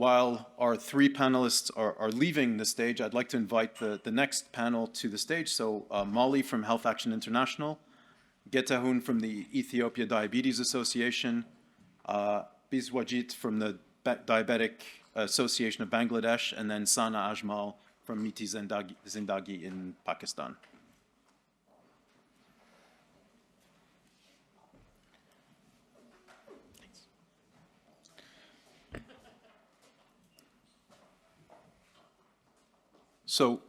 while our three panelists are leaving the stage, I'd like to invite the next panel to the stage. So Molly from Health Action International, Getahun from the Ethiopia Diabetes Association, Biswajit from the Diabetic Association of Bangladesh, and then Sana Ajmal from Miti Zindagi in Pakistan. So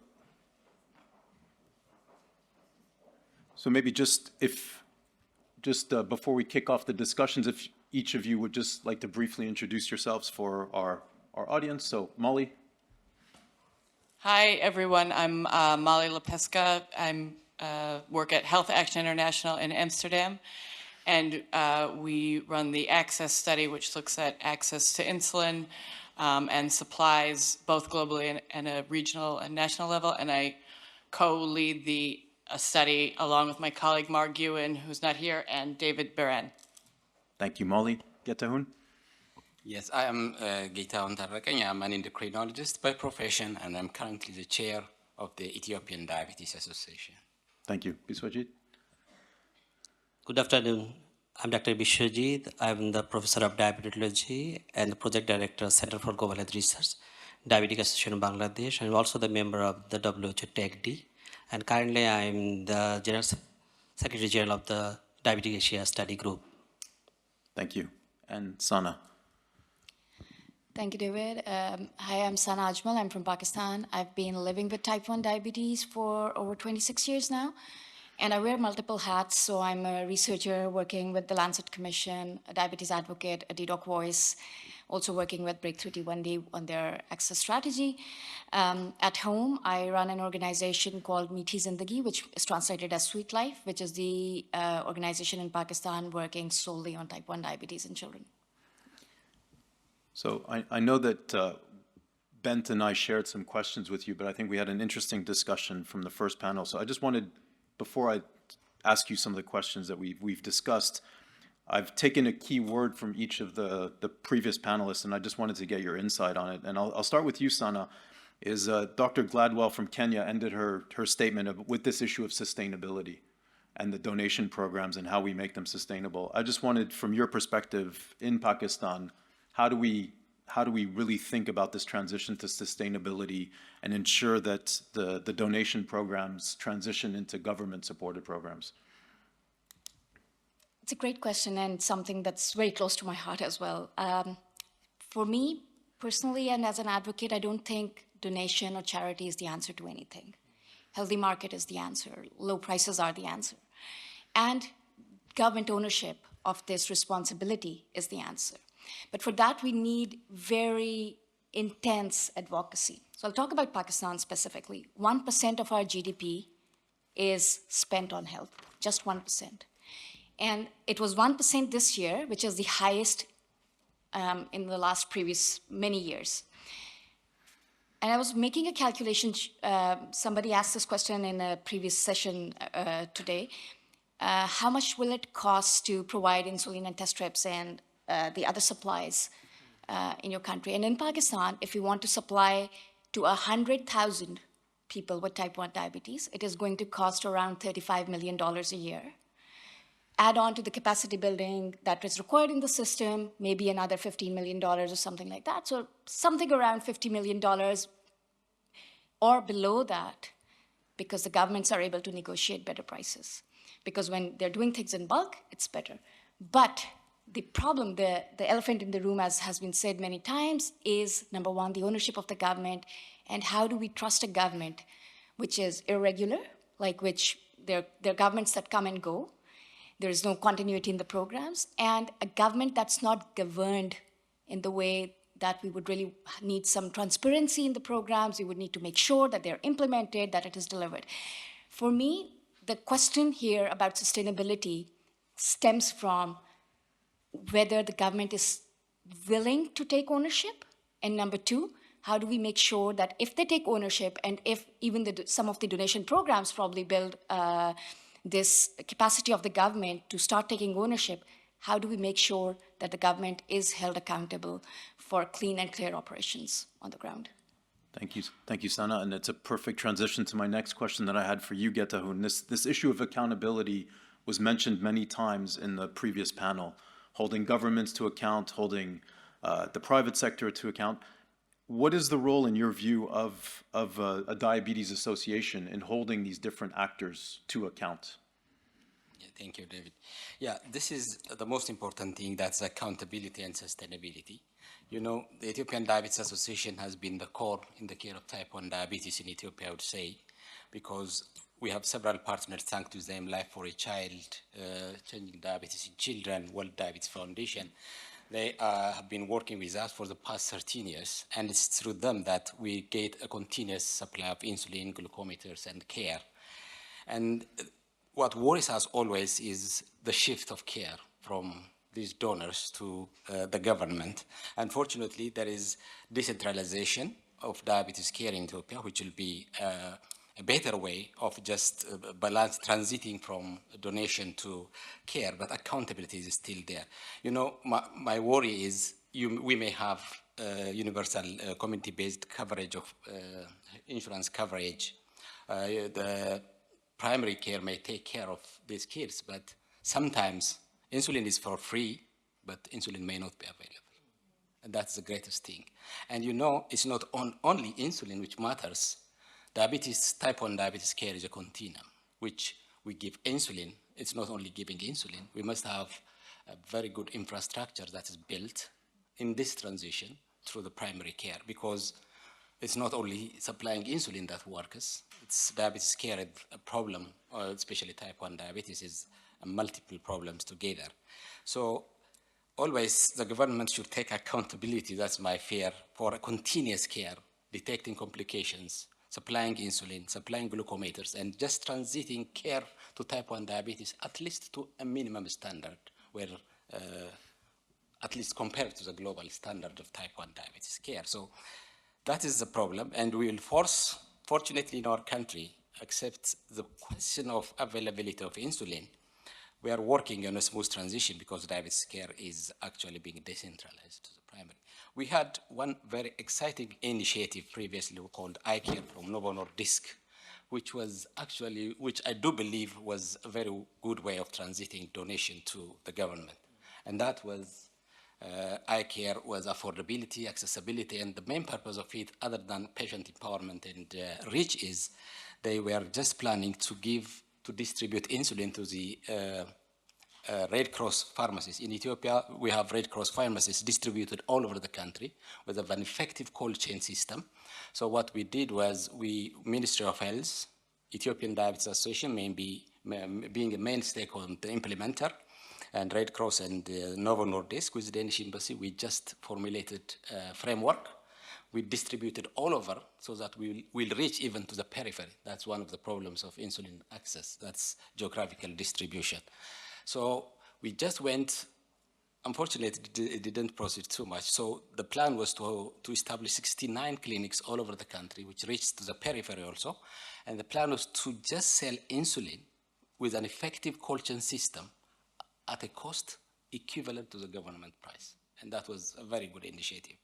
maybe before we kick off the discussions, if each of you would just like to briefly introduce yourselves for our audience. So Molly. Hi, everyone. I'm Molly Lepeska. I work at Health Action International in Amsterdam, and we run the Access study, which looks at access to insulin and supplies, both globally and a regional and national level. And I co-lead a study along with my colleague Mark Ewan, who's not here, and David Beren. Thank you, Molly. Getahun? Yes, I am Getahun Tarrakany. I'm an endocrinologist by profession, and I'm currently the chair of the Ethiopian Diabetes Association. Thank you. Biswajit? Good afternoon. I'm Dr. Biswajit. I'm the professor of diabetology and the project director, Center for Global Health Research, Diabetic Association of Bangladesh, and also the member of the WHO TACD. And currently, I'm the General Secretary General of the Diabetic Asia Study Group. Thank you. And Sana? Thank you, David. Hi, I'm Sana Ajmal. I'm from Pakistan. I've been living with type 1 diabetes for over 26 years now. And I wear multiple hats. So I'm a researcher working with the Lancet Commission, a diabetes advocate, a DDoC voice, also working with Breakthrough T1D on their access strategy. At home, I run an organization called Miti Zindagi, which is translated as Sweet Life, which is the organization in Pakistan working solely on type 1 diabetes in children. So I know that Bent and I shared some questions with you, but I think we had an interesting discussion from the first panel. So I just wanted, before I ask you some of the questions that we've discussed, I've taken a key word from each of the previous panelists, and I just wanted to get your insight on it. And I'll start with you, Sana. Is Dr. Gladwell from Kenya ended her statement with this issue of sustainability and the donation programs and how we make them sustainable. I just wanted, from your perspective in Pakistan, how do we really think about this transition to sustainability and ensure that the donation programs transition into government-supported programs? It's a great question and something that's very close to my heart as well. For me, personally, and as an advocate, I don't think donation or charity is the answer to anything. Healthy market is the answer. Low prices are the answer. And government ownership of this responsibility is the answer. But for that, we need very intense advocacy. So I'll talk about Pakistan specifically. 1% of our GDP is spent on health, just 1%. And it was 1% this year, which is the highest in the previous many years. And I was making a calculation. Somebody asked this question in a previous session today. How much will it cost to provide insulin and test strips and the other supplies in your country? And in Pakistan, if you want to supply to 100,000 people with type 1 diabetes, it is going to cost around $35 million a year. Add on to the capacity building that is required in the system, maybe another $15 million or something like that. So something around $50 million or below that, because the governments are able to negotiate better prices. Because when they're doing things in bulk, it's better. But the problem, the elephant in the room, as has been said many times, is number one, the ownership of the government, and how do we trust a government which is irregular, like which there are governments that come and go. There is no continuity in the programs, and a government that's not governed in the way that we would really need some transparency in the programs. We would need to make sure that they're implemented, that it is delivered. For me, the question here about sustainability stems from whether the government is willing to take ownership, and number two, how do we make sure that if they take ownership, and if even some of the donation programs probably build this capacity of the government to start taking ownership, how do we make sure that the government is held accountable for clean and clear operations on the ground. Thank you, Sana. And it's a perfect transition to my next question that I had for you, Getahun. This issue of accountability was mentioned many times in the previous panel, holding governments to account, holding the private sector to account. What is the role, in your view, of a diabetes association in holding these different actors to account? Yeah, thank you, David. Yeah, this is the most important thing, that's accountability and sustainability. You know, the Ethiopian Diabetes Association has been the core in the care of type 1 diabetes in Ethiopia, I would say, because we have several partners, thanks to them, Life for a Child, Changing Diabetes in Children, World Diabetes Foundation. They have been working with us for the past 13 years, and it's through them that we get a continuous supply of insulin, glucometers, and care. And what worries us always is the shift of care from these donors to the government. Unfortunately, there is decentralization of diabetes care in Ethiopia, which will be a better way of just balance transiting from donation to care, but accountability is still there. You know, my worry is we may have universal community-based coverage of insurance coverage. The primary care may take care of these kids, but sometimes insulin is for free, but insulin may not be available. And that's the greatest thing. And you know, it's not only insulin which matters. Diabetes, type 1 diabetes care is a continuum, which we give insulin. It's not only giving insulin. We must have a very good infrastructure that is built in this transition through the primary care, because it's not only supplying insulin that works. It's diabetes care, a problem, especially type 1 diabetes, is multiple problems together. So always the government should take accountability, that's my fear, for a continuous care, detecting complications, supplying insulin, supplying glucometers, and just transiting care to type 1 diabetes at least to a minimum standard, where at least compared to the global standard of type 1 diabetes care. So that is the problem, and we will fortunately in our country, accept the question of availability of insulin. We are working on a smooth transition because diabetes care is actually being decentralized to the primary. We had one very exciting initiative previously called iCare from Novo Nordisk, which I do believe was a very good way of transiting donation to the government. And that was, iCare was affordability, accessibility, and the main purpose of it, other than patient empowerment and reach, is they were just planning to distribute insulin to the Red Cross pharmacies. In Ethiopia, we have Red Cross pharmacies distributed all over the country with an effective cold chain system. So what we did was, Ministry of Health, Ethiopian Diabetes Association, being a main stakeholder, the implementer, and Red Cross and Novo Nordisk with the Danish Embassy, we just formulated a framework. We distributed all over so that we will reach even to the periphery. That's one of the problems of insulin access, that's geographical distribution. So we just went, unfortunately it didn't proceed too much. So the plan was to establish 69 clinics all over the country, which reached to the periphery also. And the plan was to just sell insulin with an effective cold chain system at a cost equivalent to the government price. And that was a very good initiative.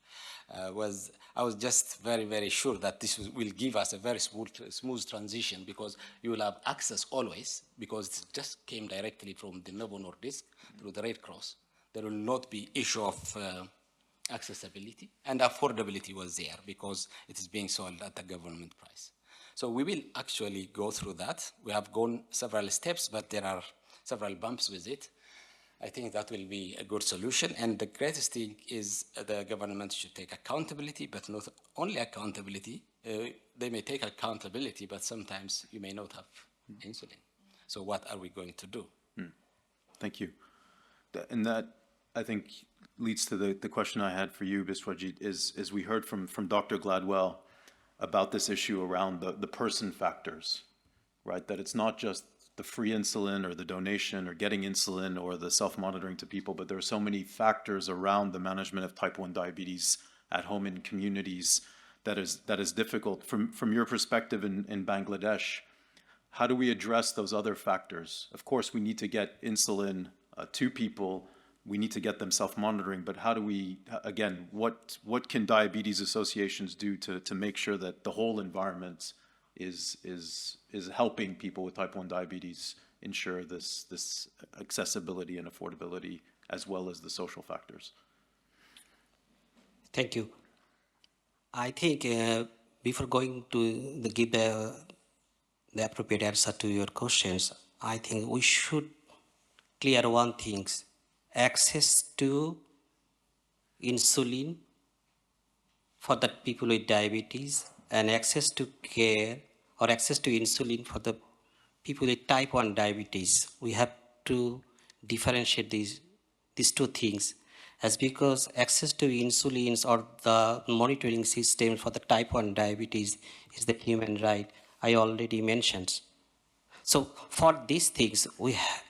I was just very, very sure that this will give us a very smooth transition, because you will have access always, because it just came directly from the Novo Nordisk through the Red Cross. There will not be issue of accessibility, and affordability was there because it is being sold at the government price. So we will actually go through that. We have gone several steps, but there are several bumps with it. I think that will be a good solution. And the greatest thing is the government should take accountability, but not only accountability. They may take accountability, but sometimes you may not have insulin. So what are we going to do? Thank you. And that, I think, leads to the question I had for you, Biswajit, is we heard from Dr. Gladwell about this issue around the person factors, right? That it's not just the free insulin or the donation or getting insulin or the self-monitoring to people, but there are so many factors around the management of type 1 diabetes at home in communities that is difficult. From your perspective in Bangladesh, how do we address those other factors? Of course, we need to get insulin to people, we need to get them self-monitoring, but how do we, again, what can diabetes associations do to make sure that the whole environment is helping people with type 1 diabetes ensure this accessibility and affordability as well as the social factors? Thank you. I think before going to give the appropriate answer to your questions, I think we should clear one thing: access to insulin for the people with diabetes and access to care or access to insulin for the people with type 1 diabetes. We have to differentiate these two things, as because access to insulins or the monitoring system for the type 1 diabetes is the human right I already mentioned. So for these things,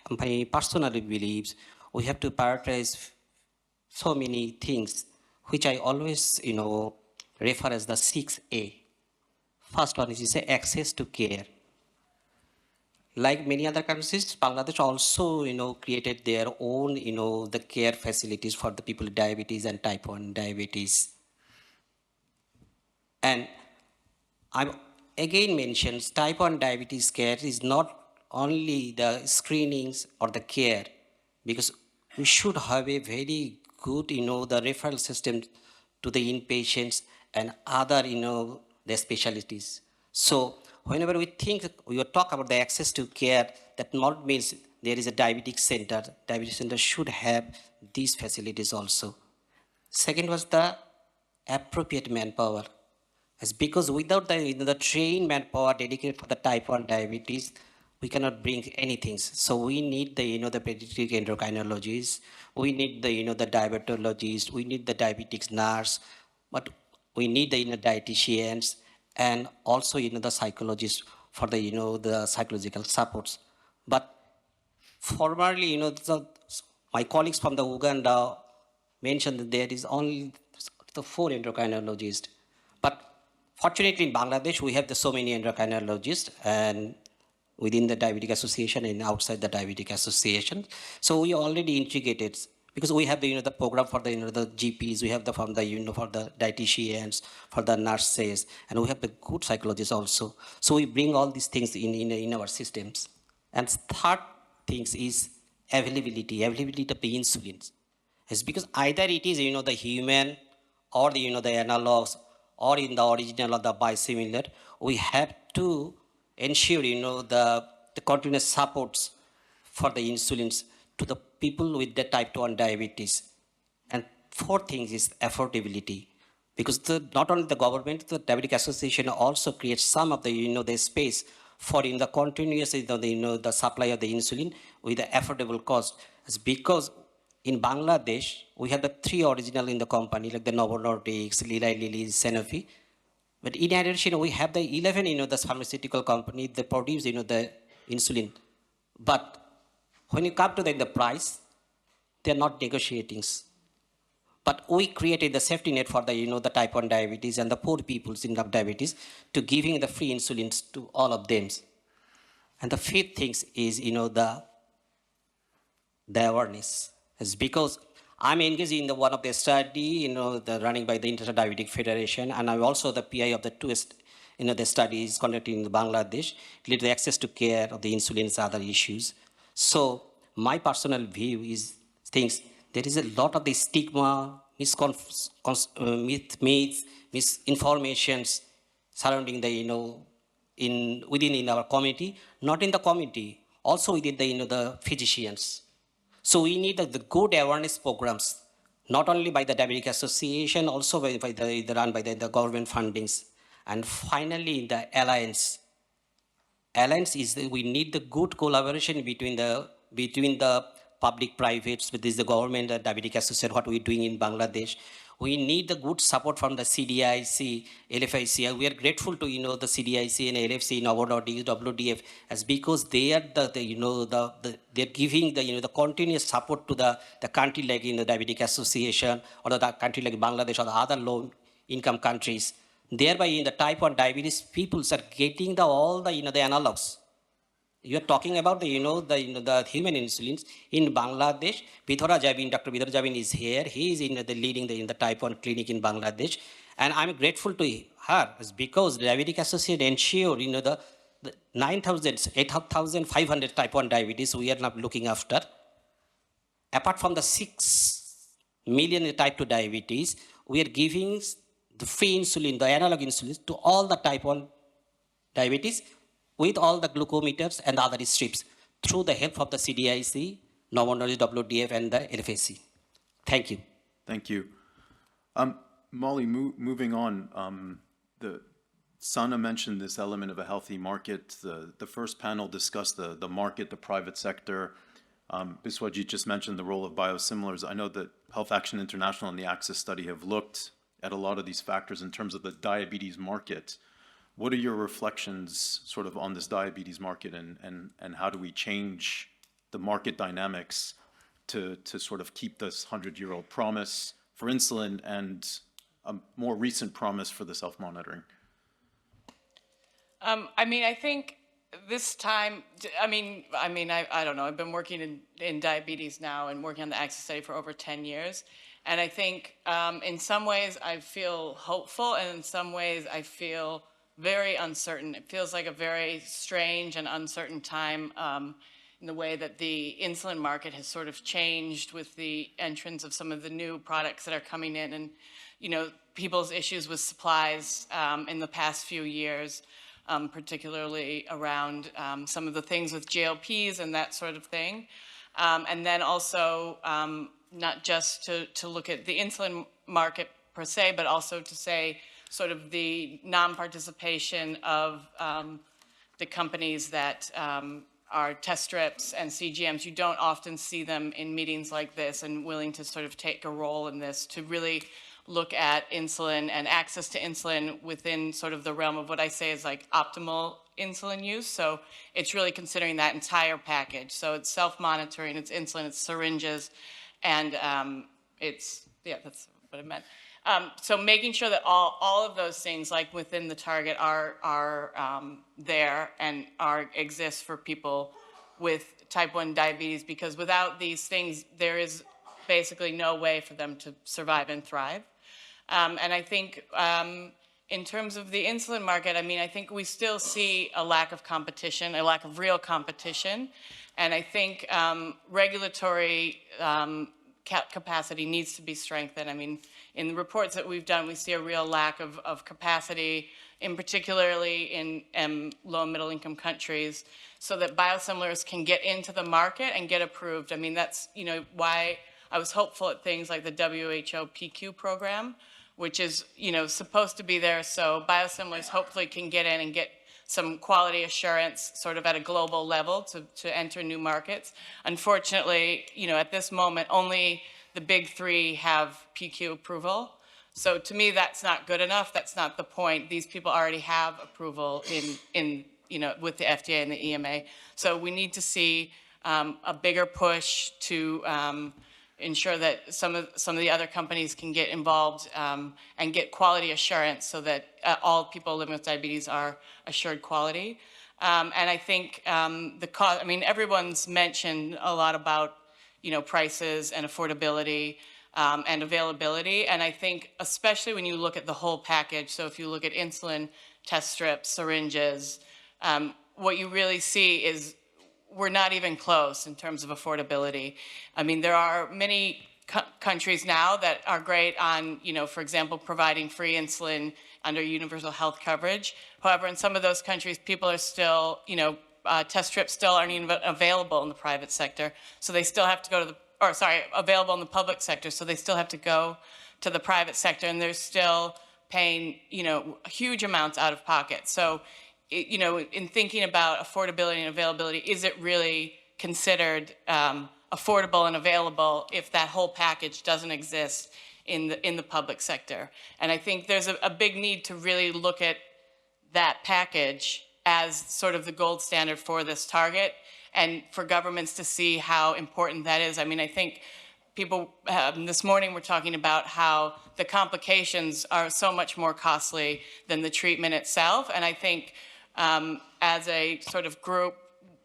my personally believes we have to prioritize so many things, which I always, refer as the 6A. First one is access to care. Like many other countries, Bangladesh also, created their own, the care facilities for the people with diabetes and type 1 diabetes. And I again mentions type 1 diabetes care is not only the screenings or the care, because we should have a very good, the referral system to the inpatients and other, the specialties. So whenever we talk about the access to care, that not means there is a diabetic center. Diabetes center should have these facilities also. Second was the appropriate manpower. It's because without the trained manpower dedicated for the type 1 diabetes, we cannot bring anything. So we need the pediatric endocrinologists, we need the diabetologists, we need the diabetics nurse, but we need the dietitians and also the psychologists for the psychological supports. But formerly, my colleagues from the Uganda mentioned that there is only the 4 endocrinologists. But fortunately, in Bangladesh, we have so many endocrinologists and within the Diabetic Association and outside the Diabetic Association. So we already integrated, because we have the program for the the GPs, we have the from the for the dietitians, for the nurses, and we have the good psychologists also. So we bring all these things in our systems. And third things is availability of the insulins. It's because either it is the human or the the analogs or in the original or the biosimilar, we have to ensure the continuous supports for the insulins to the people with the type 1 diabetes. And fourth thing is affordability, because not only the government, the Diabetic Association also creates some of the the space for the continuous the supply of the insulin with the affordable cost. It's because in Bangladesh we have the 3 original in the company, like the Novo Nordisk, Eli Lilly, Sanofi. But in addition, we have the 11 the pharmaceutical company that produce the insulin. But when you come to the price, they are not negotiating. But we created the safety net for the the type 1 diabetes and the poor people in diabetes to giving the free insulins to all of them. And the fifth thing is the awareness. It's because I'm engaged in one of the study, the running by the International Diabetic Federation, and I'm also the PI of the 2 the studies conducted in Bangladesh related to access to care of the insulin and other issues. So my personal view is things, there is a lot of the stigma, misinformations surrounding the within our community, not in the community, also within the the physicians. So we need the good awareness programs, not only by the Diabetic Association, also by run by the government fundings. And finally, the alliance. Alliance is we need the good collaboration between the public privates, with the government, the Diabetic Association, what we're doing in Bangladesh. We need the good support from the CDIC, LFIC. We are grateful to the CDIC and LFC, Novo Nordisk, WDF, as because they are they're giving the continuous support to the country like in the Diabetic Association or the country like Bangladesh or the other low income countries. Thereby in the type 1 diabetes, people are getting all the the analogs You are talking about the human insulins in Bangladesh. Bithora Jabin, Dr. Bithora Jabin is here. He is leading in the type 1 clinic in Bangladesh, and I'm grateful to her because the Diabetic Association ensure the 9,000, 8,500 type 1 diabetes we are now looking after. Apart from the 6 million type 2 diabetes, we are giving the free insulin, the analog insulin, to all the type 1 diabetes with all the glucometers and the other strips through the help of the CDIC, Novo Nordisk, WDF, and the LFAC. Thank you. Thank you. Molly, moving on, Sana mentioned this element of a healthy market. The first panel discussed the market, the private sector. Biswajit just mentioned the role of biosimilars. I know that Health Action International and the Access Study have looked at a lot of these factors in terms of the diabetes market. What are your reflections sort of on this diabetes market, and how do we change the market dynamics to sort of keep this 100-year-old promise for insulin and a more recent promise for the self-monitoring? I mean, I think this time, I don't know, I've been working in diabetes now and working on the Access Study for over 10 years. And I think in some ways I feel hopeful, and in some ways I feel very uncertain. It feels like a very strange and uncertain time in the way that the insulin market has sort of changed with the entrance of some of the new products that are coming in, and, you know, people's issues with supplies in the past few years, particularly around some of the things with GLPs and that sort of thing. And then also not just to look at the insulin market per se, but also to say sort of the non-participation of the companies that are test strips and CGMs. You don't often see them in meetings like this and willing to sort of take a role in this to really look at insulin and access to insulin within sort of the realm of what I say is like optimal insulin use. So it's really considering that entire package. So it's self-monitoring, it's insulin, it's syringes, and that's what I meant. So making sure that all of those things, like within the target, are there and exist for people with type 1 diabetes, because without these things, there is basically no way for them to survive and thrive. And I think in terms of the insulin market, I mean, I think we still see a lack of competition, a lack of real competition. And I think regulatory capacity needs to be strengthened. I mean, in the reports that we've done, we see a real lack of capacity, in particularly in low and middle income countries, so that biosimilars can get into the market and get approved. I mean, that's, you know, why I was hopeful at things like the WHO PQ program, which is, you know, supposed to be there so biosimilars hopefully can get in and get some quality assurance sort of at a global level to enter new markets. Unfortunately, you know, at this moment, only the big three have PQ approval. So to me, that's not good enough. That's not the point. These people already have approval in you know, with the FDA and the EMA. So we need to see a bigger push to ensure that some of the other companies can get involved and get quality assurance so that all people living with diabetes are assured quality. And I think the cost, I mean, everyone's mentioned a lot about, you know, prices and affordability and availability. And I think especially when you look at the whole package, so if you look at insulin, test strips, syringes, what you really see is we're not even close in terms of affordability. I mean, there are many countries now that are great on, you know, for example, providing free insulin under universal health coverage. However, in some of those countries, people are still, you know, test strips still aren't even available in the private sector. So they still have to go to available in the public sector. So they still have to go to the private sector, and they're still paying, you know, huge amounts out of pocket. So, you know, in thinking about affordability and availability, is it really considered affordable and available if that whole package doesn't exist in the public sector? And I think there's a big need to really look at that package as sort of the gold standard for this target, and for governments to see how important that is. I mean, I think people this morning were talking about how the complications are so much more costly than the treatment itself. And I think as a sort of group,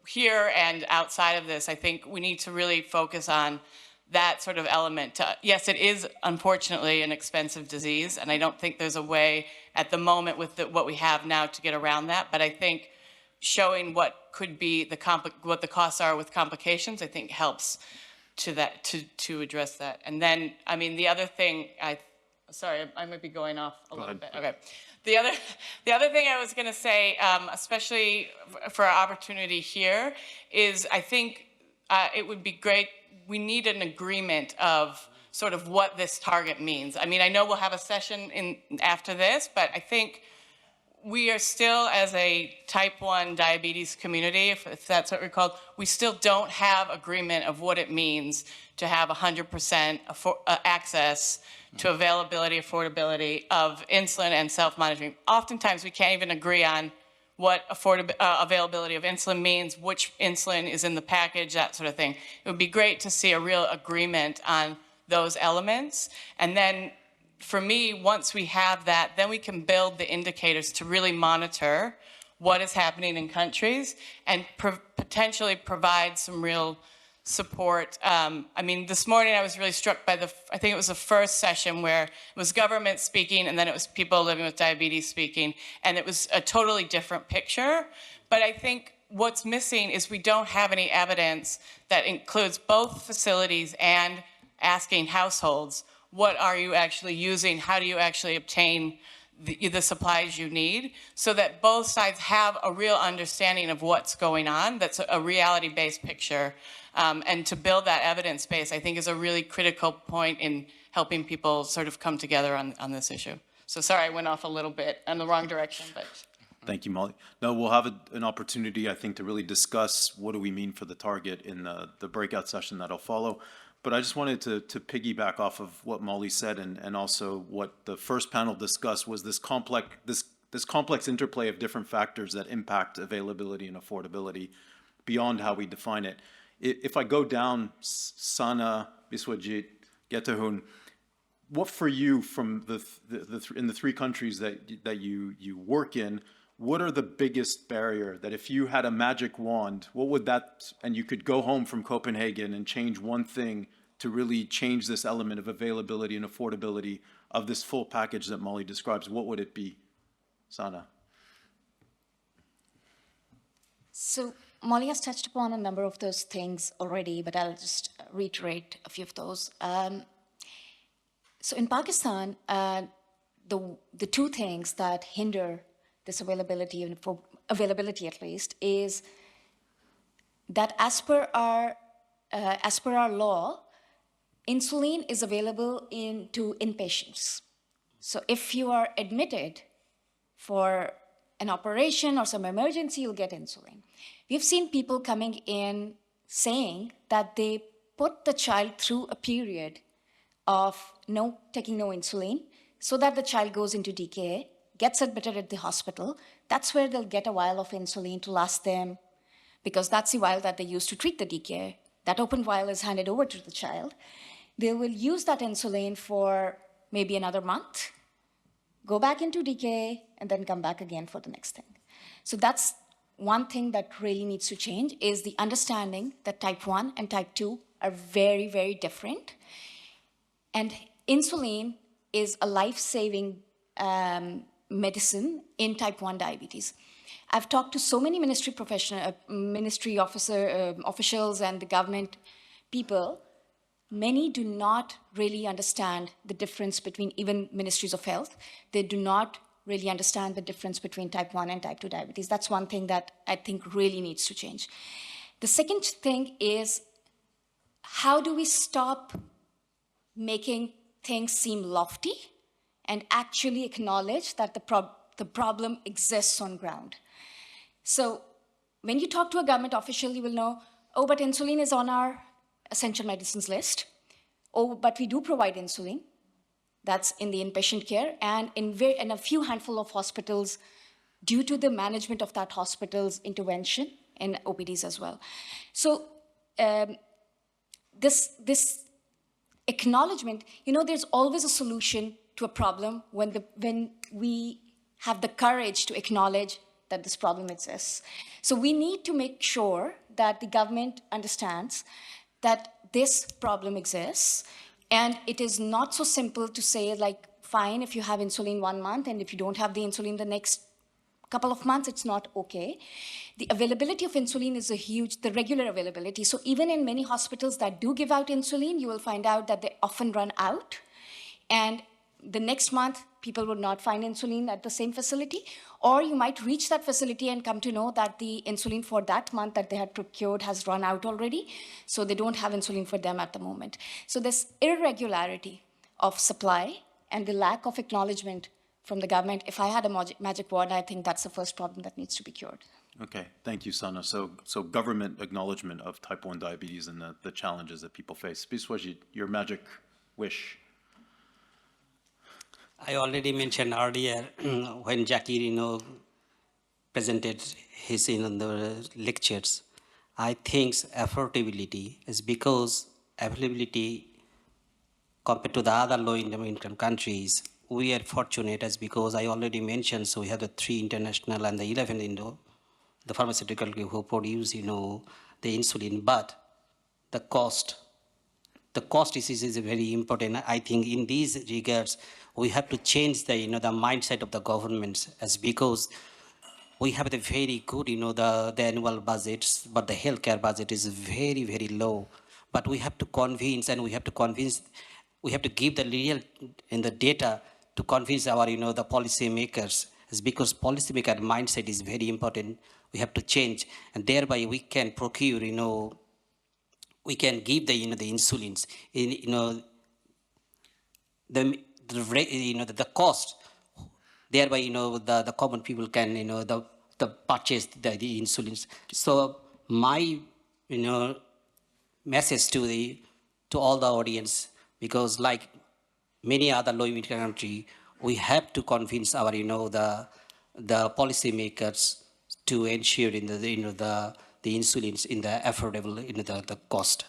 here and outside of this, I think we need to really focus on that sort of element. Yes, it is unfortunately an expensive disease, and I don't think there's a way at the moment with what we have now to get around that. But I think showing what could be what the costs are with complications, I think helps to address that. And then, I mean, the other thing sorry, I might be going off a little bit. Okay. The other thing I was going to say, especially for our opportunity here, is I think it would be great. We need an agreement of sort of what this target means. I mean, I know we'll have a session after this, but I think we are still, as a type 1 diabetes community, if that's what we're called, we still don't have agreement of what it means to have 100% access to availability, affordability of insulin and self-monitoring. Oftentimes, we can't even agree on what availability of insulin means, which insulin is in the package, that sort of thing. It would be great to see a real agreement on those elements. And then, for me, once we have that, then we can build the indicators to really monitor what is happening in countries and potentially provide some real support. I mean, this morning I was really struck by I think it was the first session where it was government speaking and then it was people living with diabetes speaking, and it was a totally different picture. But I think what's missing is we don't have any evidence that includes both facilities and asking households, what are you actually using? How do you actually obtain the supplies you need, so that both sides have a real understanding of what's going on, that's a reality-based picture. And to build that evidence base, I think, is a really critical point in helping people sort of come together on this issue. So sorry, I went off a little bit in the wrong direction, but. Thank you, Molly. No, we'll have an opportunity, I think, to really discuss what do we mean for the target in the breakout session that'll follow. But I just wanted to piggyback off of what Molly said, and also what the first panel discussed was this complex interplay of different factors that impact availability and affordability beyond how we define it. If I go down, Sana, Biswajit, Getahun, what for you from in the three countries that you work in, what are the biggest barrier that if you had a magic wand, what would that, and you could go home from Copenhagen and change one thing to really change this element of availability and affordability of this full package that Molly describes, what would it be? Sana. So Molly has touched upon a number of those things already, but I'll just reiterate a few of those. So in Pakistan, the two things that hinder this availability, and for availability at least, is that as per our law, insulin is available to inpatients. So if you are admitted for an operation or some emergency, you'll get insulin. We've seen people coming in saying that they put the child through a period of taking no insulin so that the child goes into decay, gets admitted at the hospital. That's where they'll get a vial of insulin to last them, because that's the vial that they use to treat the decay. That open vial is handed over to the child. They will use that insulin for maybe another month, go back into decay, and then come back again for the next thing. So that's one thing that really needs to change, is the understanding that type 1 and type 2 are very, very different. And insulin is a life-saving medicine in type 1 diabetes. I've talked to so many ministry officials and the government people. Many do not really understand the difference between, even ministries of health, they do not really understand the difference between type 1 and type 2 diabetes. That's one thing that I think really needs to change. The second thing is, how do we stop making things seem lofty and actually acknowledge that the problem exists on ground? So when you talk to a government official, you will know, oh, but insulin is on our essential medicines list. Oh, but we do provide insulin. That's in the inpatient care, and in a few handful of hospitals, due to the management of that hospital's intervention in OPDs as well. So this acknowledgement, there's always a solution to a problem when we have the courage to acknowledge that this problem exists. So we need to make sure that the government understands that this problem exists, and it is not so simple to say, like, fine, if you have insulin 1 month, and if you don't have the insulin the next couple of months, it's not okay. The availability of insulin is the regular availability. So even in many hospitals that do give out insulin, you will find out that they often run out. And the next month, people would not find insulin at the same facility. Or you might reach that facility and come to know that the insulin for that month that they had procured has run out already. So they don't have insulin for them at the moment. So this irregularity of supply and the lack of acknowledgement from the government, if I had a magic wand, I think that's the first problem that needs to be cured. Okay, thank you, Sana. So government acknowledgement of type 1 diabetes and the challenges that people face. Biswajit, your magic wish. I already mentioned earlier when Jackie, presented his, the lectures. I think affordability is because availability compared to the other low-income countries, we are fortunate as because I already mentioned, so we have the 3 international and the 11 the pharmaceutical who produce, the insulin, but the cost is very important. I think in these regards, we have to change the, the mindset of the governments as because we have the very good, the annual budgets, but the healthcare budget is very, very low. But we have to convince, and we have to give the real in the data to convince our, the policy makers. It's because policymaker mindset is very important. We have to change, and thereby we can procure, we can give the, the insulins, the cost. Thereby, the common people can, the purchase the insulins. So my, message to all the audience, because like many other low-income countries, we have to convince our, the policymakers to ensure in the insulins in the affordable, the cost.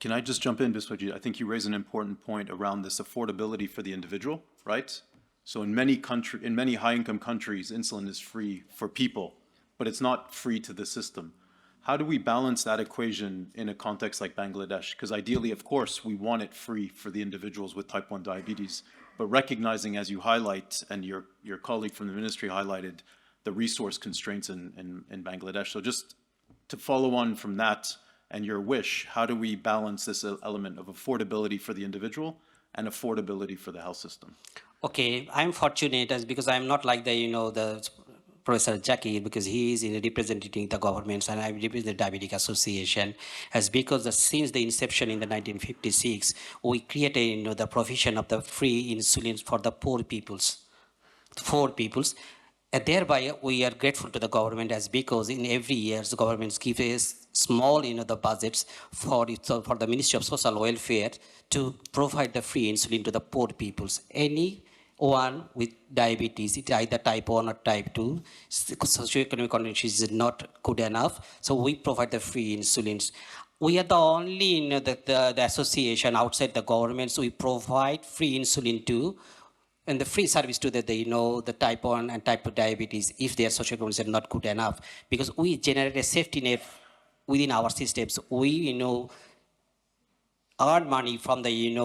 Can I just jump in, Biswajit? I think you raise an important point around this affordability for the individual, right? So in many high-income countries, insulin is free for people, but it's not free to the system. How do we balance that equation in a context like Bangladesh? Because ideally, of course, we want it free for the individuals with type 1 diabetes, but recognizing, as you highlight, and your colleague from the ministry highlighted, the resource constraints in Bangladesh. So just to follow on from that and your wish, how do we balance this element of affordability for the individual and affordability for the health system? Okay, I'm fortunate as because I'm not like the, the Professor Jackie, because he is representing the governments, and I represent the Diabetic Association, as because since the inception in the 1956, we created the provision of the free insulin for the poor peoples, and thereby we are grateful to the government as because in every year the governments give us small, the budgets for the Ministry of Social Welfare to provide the free insulin to the poor peoples. Anyone with diabetes, it's either type 1 or type 2, socioeconomic conditions is not good enough, so we provide the free insulins. We are the only the association outside the governments, we provide free insulin to, and the free service to the type 1 and type 2 diabetes if their socioeconomics are not good enough, because we generate a safety net within our systems. We, earn money from the,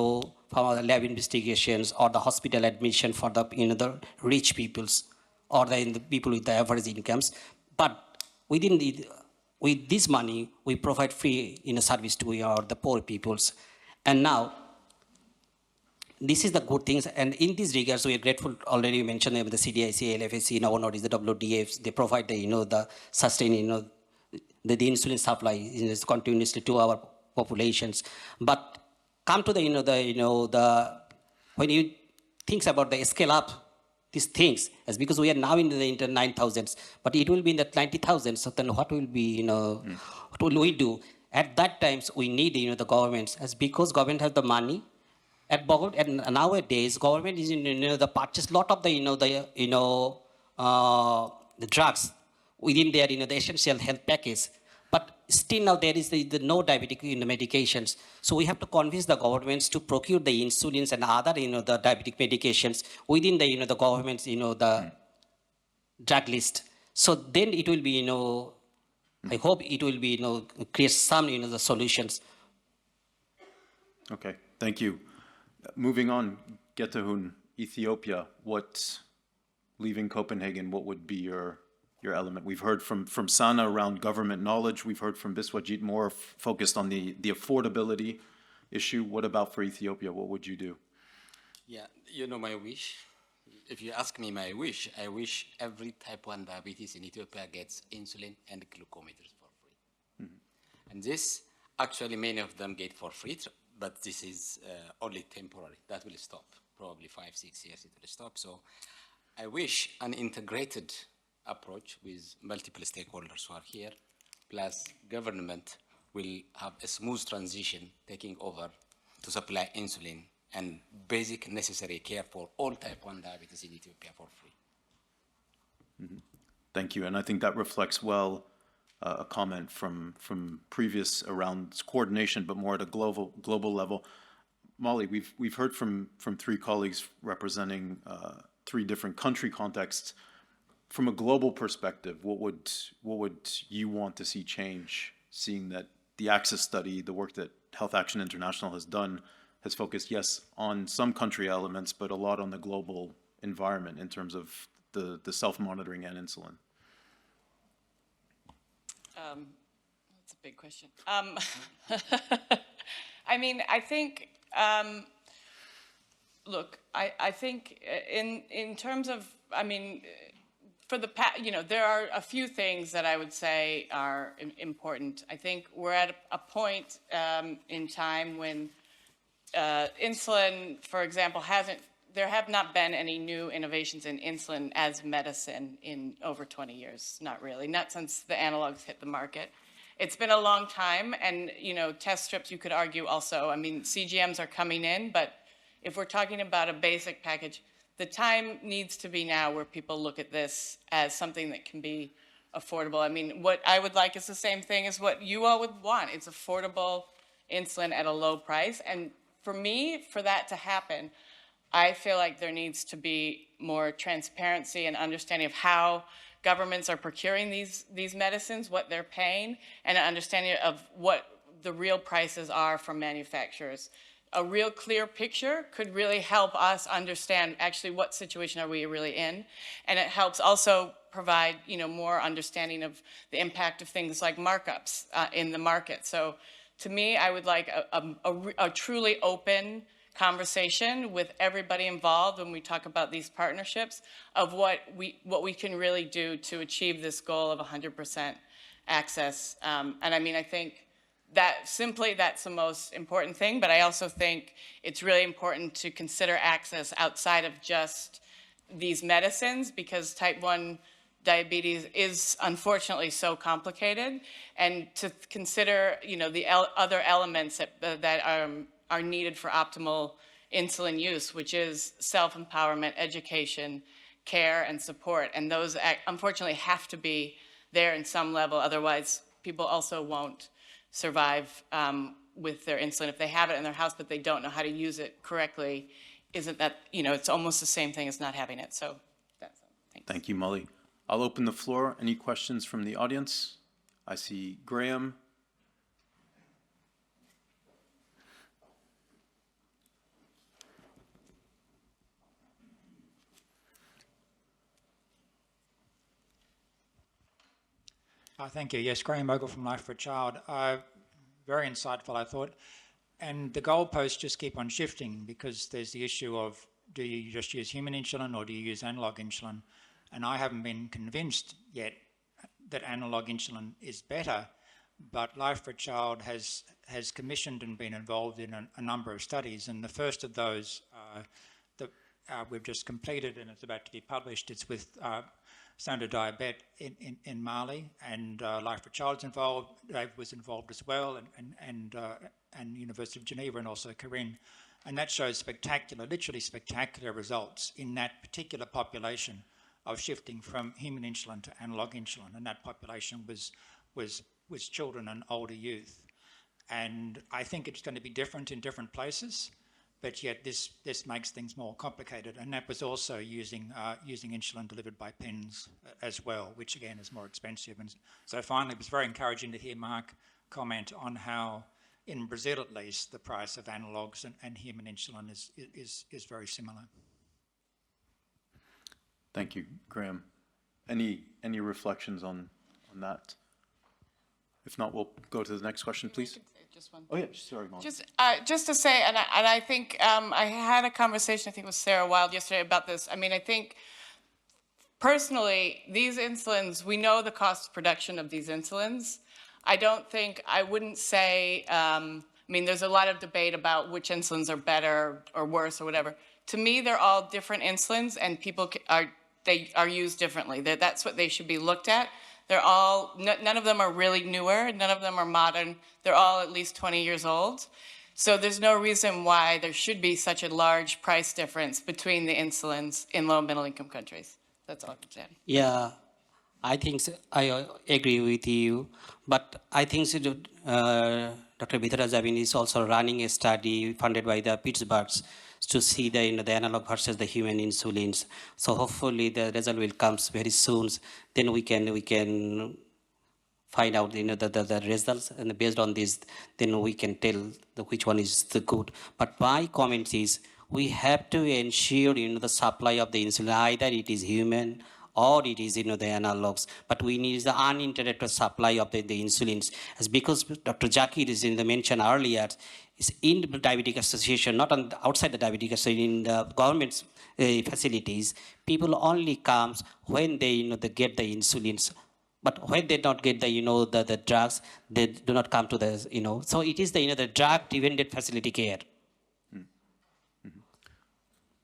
from our lab investigations or the hospital admission for the, the rich peoples or the people with the average incomes. But with this money, we provide free, service to the poor peoples. And now, this is the good things, and in these regards, we are grateful. Already mentioned the CDIC, LFSC, now not is the WDF. They provide the the sustain the insulin supply continuously to our populations. But come to the when you think about the scale up these things, as because we are now in the 9,000s, but it will be in the 90,000s. So then, what will be what will we do at that times? We need the governments, as because government has the money. And nowadays, government is the purchase lot of the the drugs within their the essential health package. But still now there is the no diabetic medications. So we have to convince the governments to procure the insulins and other the diabetic medications within the the government's the drug list. So then it will be, I hope it will be, create some, the solutions. Okay, thank you. Moving on, Getahun, Ethiopia, leaving Copenhagen, what would be your element? We've heard from Sana around government knowledge. We've heard from Biswajit more focused on the affordability issue. What about for Ethiopia? What would you do? Yeah, you know my wish. If you ask me my wish, I wish every type 1 diabetes in Ethiopia gets insulin and glucometers for free. And this, actually, many of them get for free, but this is only temporary. That will stop. Probably 5-6 years it will stop. So I wish an integrated approach with multiple stakeholders who are here, plus government will have a smooth transition taking over to supply insulin and basic necessary care for all type 1 diabetes in Ethiopia for free. Thank you. And I think that reflects well a comment from previous around coordination, but more at a global level. Molly, we've heard from 3 colleagues representing 3 different country contexts. From a global perspective, what would you want to see change, seeing that the Access study, the work that Health Action International has done, has focused, yes, on some country elements, but a lot on the global environment in terms of the self-monitoring and insulin? That's a big question. I mean, I think, look, I think in terms of, I mean, for the there are a few things that I would say are important. I think we're at a point in time when insulin, for example, there have not been any new innovations in insulin as medicine in over 20 years, not really, not since the analogs hit the market. It's been a long time, and test strips, you could argue also, I mean, CGMs are coming in, but if we're talking about a basic package, the time needs to be now where people look at this as something that can be affordable. I mean, what I would like is the same thing as what you all would want. It's affordable insulin at a low price, and for me, for that to happen, I feel like there needs to be more transparency and understanding of how governments are procuring these medicines, what they're paying, and an understanding of what the real prices are from manufacturers. A real clear picture could really help us understand actually what situation are we really in, and it helps also provide more understanding of the impact of things like markups in the market. So to me, I would like a truly open conversation with everybody involved when we talk about these partnerships of what we can really do to achieve this goal of 100% access. And I mean, I think that's the most important thing, but I also think it's really important to consider access outside of just these medicines, because type 1 diabetes is unfortunately so complicated, and to consider the other elements that are needed for optimal insulin use, which is self-empowerment, education, care, and support. And those unfortunately have to be there in some level, otherwise people also won't survive with their insulin. If they have it in their house but they don't know how to use it correctly, isn't that, it's almost the same thing as not having it. So that's all. Thanks. Thank you, Molly. I'll open the floor. Any questions from the audience? I see Graham. Thank you. Yes, Graham Ogle from Life for a Child. Very insightful, I thought. And the goalposts just keep on shifting, because there's the issue of, do you just use human insulin or do you use analog insulin? And I haven't been convinced yet that analog insulin is better, but Life for a Child has commissioned and been involved in a number of studies. And the first of those we've just completed, and it's about to be published. It's with Centre Diabetic in Mali, and Life for a Child's involved. Dave was involved as well, and University of Geneva, and also Corinne. And that shows spectacular, literally spectacular results in that particular population of shifting from human insulin to analog insulin. And that population was children and older youth. And I think it's going to be different in different places. but yet this makes things more complicated. And that was also using insulin delivered by pens as well, which again is more expensive. And so finally, it was very encouraging to hear Mark comment on how, in Brazil at least, the price of analogues and human insulin is very similar. Thank you, Graham. Any reflections on that? If not, we'll go to the next question, please. Just one. Oh, yeah, sorry, Molly. Just to say, and I think I had a conversation, I think with Sarah Wild yesterday about this. I mean, I think personally, these insulins, we know the cost of production of these insulins. I wouldn't say, I mean, there's a lot of debate about which insulins are better or worse or whatever. To me, they're all different insulins, and they are used differently. That's what they should be looked at. They're all, none of them are really newer, none of them are modern. They're all at least 20 years old. So there's no reason why there should be such a large price difference between the insulins in low and middle income countries. That's all I'm saying. Yeah, I think I agree with you, but I think Dr. Bithara Javin is also running a study funded by the Pittsburghs to see the analog versus the human insulins. So hopefully the result will come very soon. Then we can find out the results, and based on this, then we can tell which one is the good. But my comment is we have to ensure the supply of the insulin, either it is human or it is the analogs, but we need the uninterrupted supply of the insulins. As because Dr. Zakir is mentioned earlier, is in the Diabetic Association, not on outside the Diabetic Association, in the government's facilities, people only comes when they they get the insulins. But when they don't get the drugs, they do not come to the So it is the drug-dependent facility care.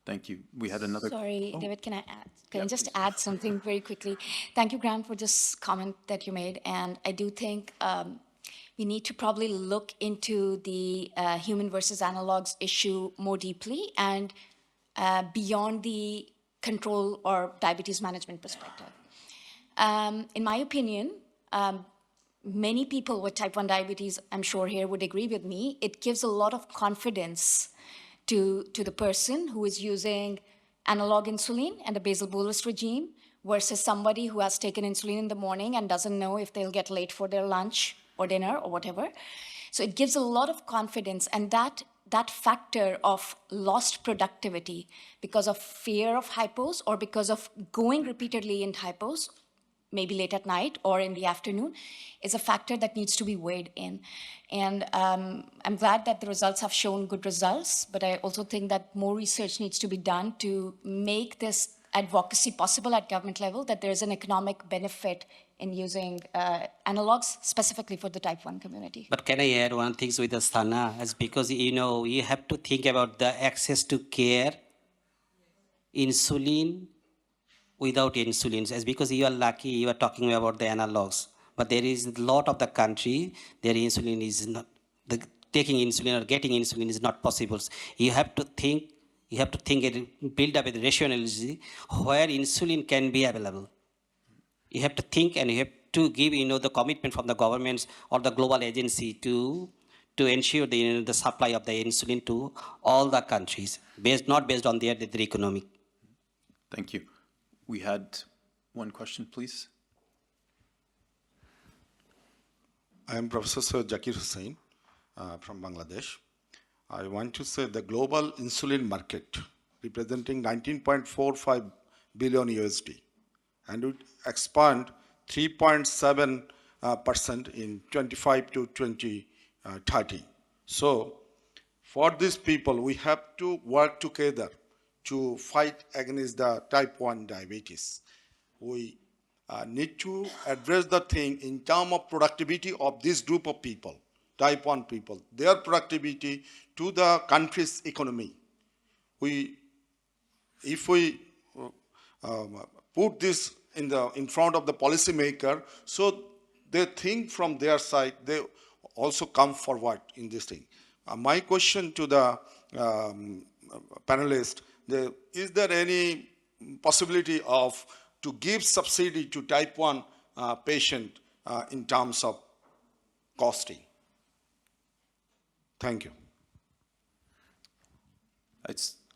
Thank you. We had another. Sorry, David, can I add? Can I just please. add something very quickly? Thank you, Graham, for this comment that you made. And I do think we need to probably look into the human versus analogs issue more deeply and beyond the control or diabetes management perspective. In my opinion, many people with type 1 diabetes, I'm sure here would agree with me, it gives a lot of confidence to the person who is using analog insulin and a basal bolus regime versus somebody who has taken insulin in the morning and doesn't know if they'll get late for their lunch or dinner or whatever. So it gives a lot of confidence, and that factor of lost productivity because of fear of hypos or because of going repeatedly in hypos, maybe late at night or in the afternoon, is a factor that needs to be weighed in. And I'm glad that the results have shown good results, but I also think that more research needs to be done to make this advocacy possible at government level, that there's an economic benefit in using analogs specifically for the type 1 community. But can I add one thing with the Sana? As because, you have to think about the access to care, insulin, without insulins, as because you are lucky, you are talking about the analogs. But there is a lot of the country, their insulin is not, taking insulin or getting insulin is not possible. You have to think and build up a rationality where insulin can be available. You have to think and you have to give, the commitment from the governments or the global agency to ensure the supply of the insulin to all the countries, not based on their economic. Thank you. We had one question, please. I am Professor Zakir Hussain from Bangladesh. I want to say the global insulin market representing 19.45 billion USD and would expand 3.7% in 25 to 2030. So for these people, we have to work together to fight against the type 1 diabetes. We need to address the thing in terms of productivity of this group of people, type 1 people, their productivity to the country's economy. If we put this in front of the policymaker, so they think from their side, they also come forward in this thing. My question to the panelists, is there any possibility to give subsidy to type 1 patient in terms of costing? Thank you.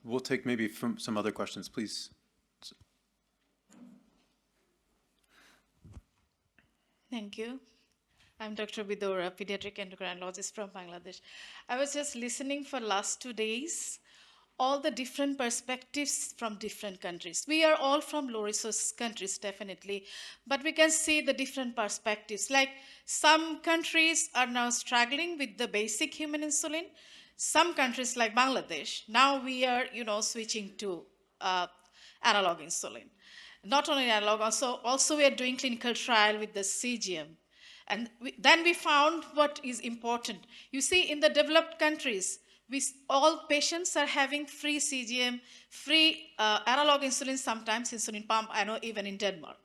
We'll take maybe from some other questions, please. Thank you. I'm Dr. Bidora, pediatric endocrinologist from Bangladesh. I was just listening for last 2 days, all the different perspectives from different countries. We are all from low resource countries, definitely, but we can see the different perspectives. Like some countries are now struggling with the basic human insulin. Some countries like Bangladesh, now we are, switching to analog insulin. Not only analog, also we are doing clinical trial with the CGM. And then we found what is important. You see, in the developed countries, all patients are having free CGM, free analog insulin, sometimes insulin pump, I know even in Denmark.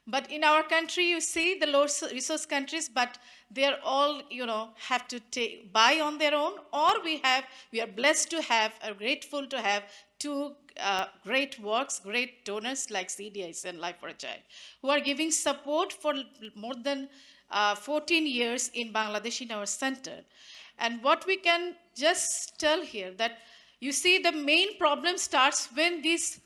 But in our country, you see the low resource countries, but they're all, have to buy on their own, or we are blessed to have, are grateful to have two great works, great donors like CDIs and Life for a Child, who are giving support for more than 14 years in Bangladesh in our center. And what we can just tell here that, you see, the main problem starts when this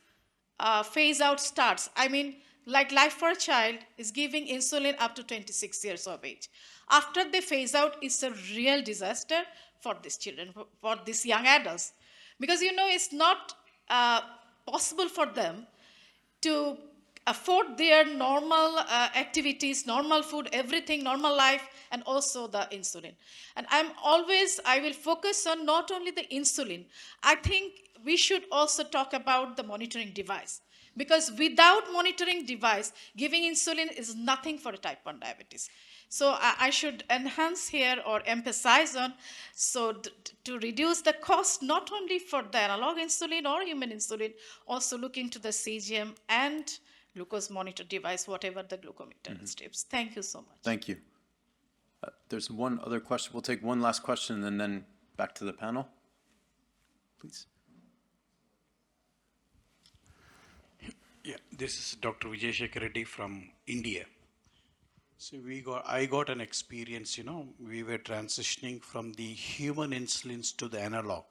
phase out starts. I mean, like Life for a Child is giving insulin up to 26 years of age. After they phase out, it's a real disaster for these children, for these young adults. Because, it's not possible for them to afford their normal activities, normal food, everything, normal life, and also the insulin. And I will focus on not only the insulin. I think we should also talk about the monitoring device. Because without monitoring device, giving insulin is nothing for a type 1 diabetes. So I should enhance here or emphasize on, to reduce the cost, not only for the analog insulin or human insulin, also look into the CGM and glucose monitor device, whatever the glucometer strips. Thank you so much. Thank you. There's one other question. We'll take one last question and then back to the panel. Please. Yeah, this is Dr. Vijay Shekhar Reddy from India. So I got an experience, we were transitioning from the human insulins to the analog.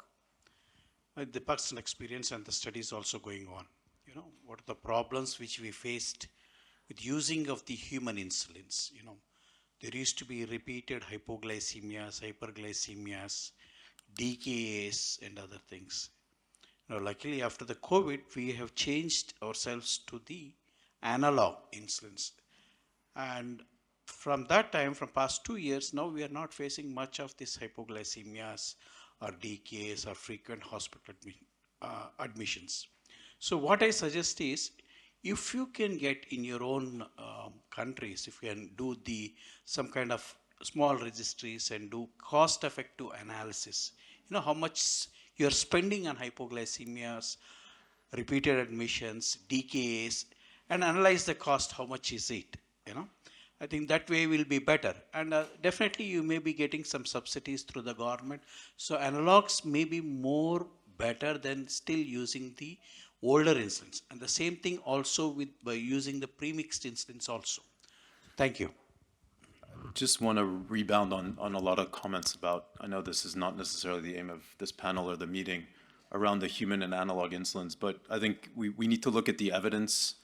The personal experience and the studies also going on. What are the problems which we faced with using of the human insulins? There used to be repeated hypoglycemias, hyperglycemias, DKAs and other things. Luckily after the COVID, we have changed ourselves to the analog insulins. And from that time, from past 2 years, now we are not facing much of these hypoglycemias or DKAs or frequent hospital admissions. So what I suggest is, if you can get in your own countries, if you can do some kind of small registries and do cost-effective analysis, how much you're spending on hypoglycemias, repeated admissions, DKAs, and analyze the cost, how much is it, I think that way will be better. And definitely you may be getting some subsidies through the government. So analogs may be more better than still using the older insulins. And the same thing also by using the premixed insulins also. Thank you. Just want to rebound on a lot of comments about, I know this is not necessarily the aim of this panel or the meeting, around the human and analog insulins, but I think we need to look at the evidence.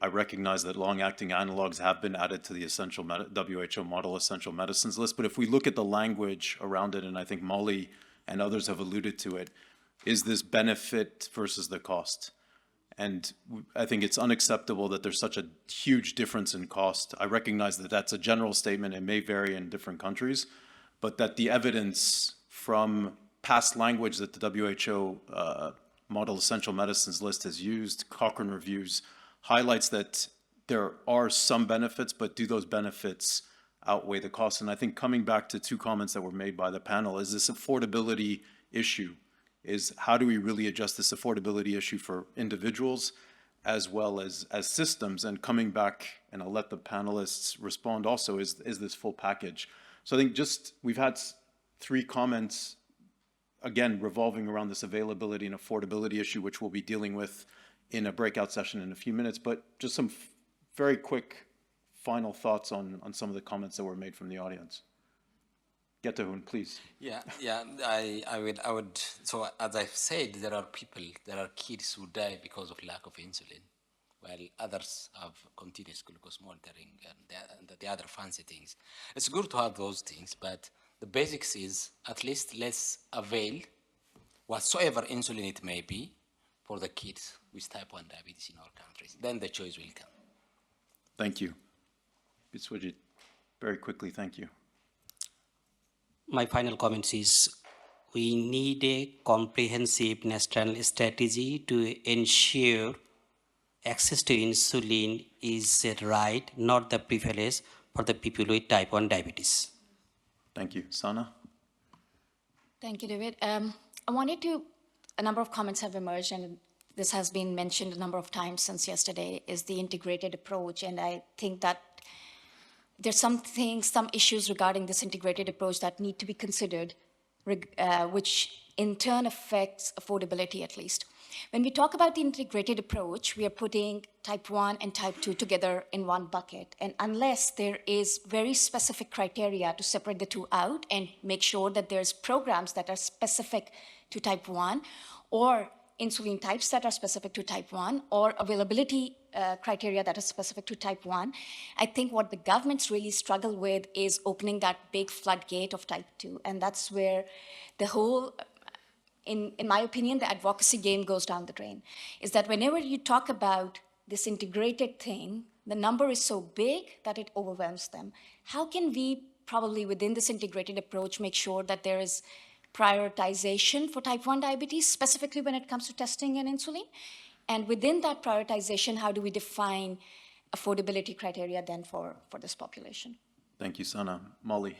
I recognize that long-acting analogs have been added to the essential WHO model essential medicines list, but if we look at the language around it, and I think Molly and others have alluded to it, is this benefit versus the cost? And I think it's unacceptable that there's such a huge difference in cost. I recognize that that's a general statement. It may vary in different countries, but that the evidence from past language that the WHO model essential medicines list has used, Cochrane reviews, highlights that there are some benefits, but do those benefits outweigh the costs? And I think coming back to two comments that were made by the panel is this affordability issue. Is how do we really adjust this affordability issue for individuals as well as systems? And coming back, and I'll let the panelists respond also, is this full package? So I think we've had three comments, again, revolving around this availability and affordability issue, which we'll be dealing with in a breakout session in a few minutes, but just some very quick final thoughts on some of the comments that were made from the audience. Getahun, please. Yeah, I would. So as I've said, there are kids who die because of lack of insulin, while others have continuous glucose monitoring and the other fancy things. It's good to have those things, but the basics is at least let's avail whatsoever insulin it may be for the kids with type 1 diabetes in our countries. Then the choice will come. Thank you. Biswajit, very quickly, thank you. My final comments is we need a comprehensive national strategy to ensure access to insulin is a right, not the privilege for the people with type 1 diabetes. Thank you. Sana? Thank you, David. A number of comments have emerged, and this has been mentioned a number of times since yesterday, is the integrated approach. And I think that there's some issues regarding this integrated approach that need to be considered, which in turn affects affordability at least. When we talk about the integrated approach, we are putting type 1 and type 2 together in one bucket. And unless there is very specific criteria to separate the two out and make sure that there's programs that are specific to type 1 or insulin types that are specific to type 1 or availability criteria that are specific to type 1, I think what the governments really struggle with is opening that big floodgate of type 2. And that's where the whole, in my opinion, the advocacy game goes down the drain, is that whenever you talk about this integrated thing, the number is so big that it overwhelms them. How can we probably within this integrated approach make sure that there is prioritization for type 1 diabetes, specifically when it comes to testing and insulin? And within that prioritization, how do we define affordability criteria then for this population? Thank you, Sana. Molly,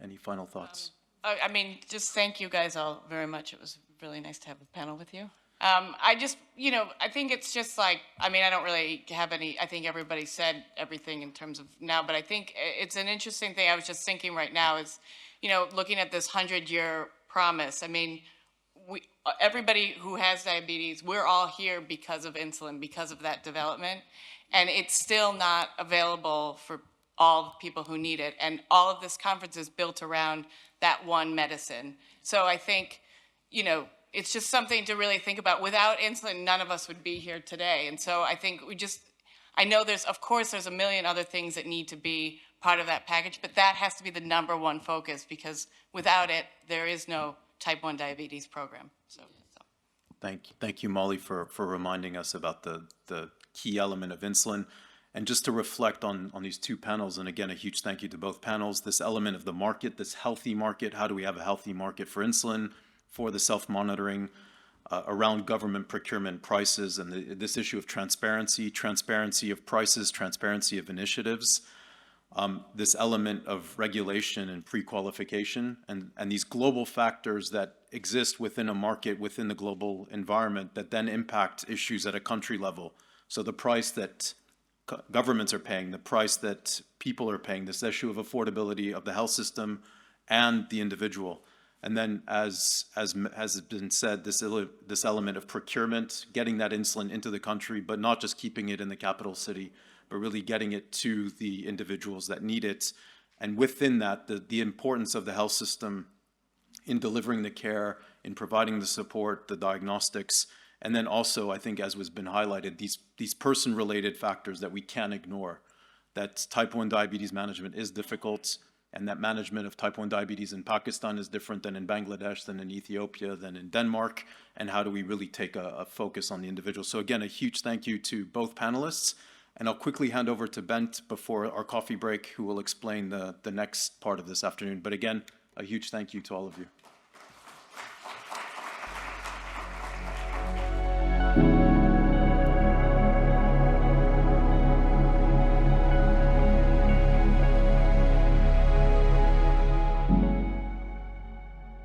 any final thoughts? I mean, just thank you guys all very much. It was really nice to have a panel with you. I just, I think it's just like, I don't really have I think everybody said everything in terms of now, but I think it's an interesting thing I was just thinking right now is, looking at this 100-year promise. Everybody who has diabetes, we're all here because of insulin, because of that development, and it's still not available for all people who need it. And all of this conference is built around that one medicine. So I think, it's just something to really think about. Without insulin, none of us would be here today. And so I think I know of course there's a million other things that need to be part of that package, but that has to be the #1 focus, because without it, there is no type 1 diabetes program. So. Thank you, Molly, for reminding us about the key element of insulin. And just to reflect on these two panels, and again, a huge thank you to both panels, this element of the market, this healthy market, how do we have a healthy market for insulin, for the self-monitoring, around government procurement prices, and this issue of transparency of prices, transparency of initiatives, this element of regulation and pre-qualification, and these global factors that exist within a market, within the global environment, that then impact issues at a country level. So the price that governments are paying, the price that people are paying, this issue of affordability of the health system and the individual. And then, as has been said, this element of procurement, getting that insulin into the country, but not just keeping it in the capital city, but really getting it to the individuals that need it. And within that, the importance of the health system in delivering the care, in providing the support, the diagnostics, and then also, I think, as was been highlighted, these person-related factors that we can't ignore, that type 1 diabetes management is difficult, and that management of type 1 diabetes in Pakistan is different than in Bangladesh, than in Ethiopia, than in Denmark, and how do we really take a focus on the individual. So again, a huge thank you to both panelists, and I'll quickly hand over to Bent before our coffee break, who will explain the next part of this afternoon. But again, a huge thank you to all of you.